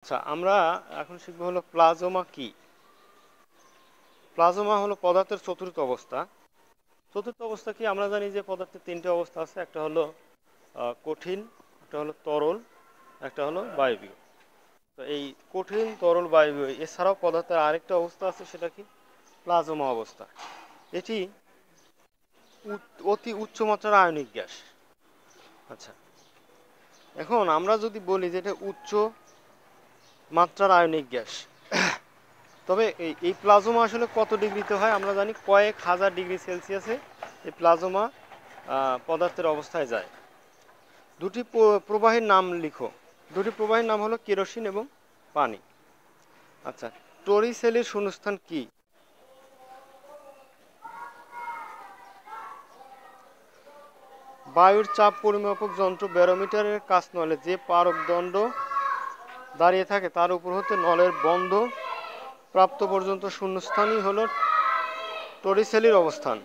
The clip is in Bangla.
আচ্ছা, আমরা এখন শিখবো হলো প্লাজমা কি। প্লাজমা হলো পদার্থের চতুর্থ অবস্থা। চতুর্থ অবস্থা কি? আমরা জানি যে পদার্থের তিনটে অবস্থা আছে, একটা হলো কঠিন, একটা হলো তরল, একটা হলো বায়বীয়। তো এই কঠিন, তরল, বায়বীয় এছাড়াও পদার্থের আরেকটা অবস্থা আছে, সেটা কি? প্লাজমা অবস্থা। এটি অতি উচ্চ মাত্রার আয়নিক গ্যাস। আচ্ছা, এখন আমরা যদি বলি যে এটা উচ্চ মাত্রার আয়নিক গ্যাস, তবে এই প্লাজমা আসলে কত ডিগ্রিতে হয় আমরা জানি, কয়েক হাজার ডিগ্রি সেলসিয়াসে এই প্লাজমা পদার্থের অবস্থায় যায়। দুটি প্রবাহের নাম লিখো। দুটি প্রবাহের নাম হলো কেরোসিন এবং পানি। আচ্ছা, টরিসেলের শূন্যস্থান কি? বায়ুর চাপ পরিমাপক যন্ত্র ব্যারোমিটারের কাঁচনলে যে পারকদণ্ড দাঁড়িয়ে থাকে তার উপর হতে নলের বন্ধ প্রাপ্ত পর্যন্ত শূন্যস্থানই হলো টরিসেলের অবস্থান।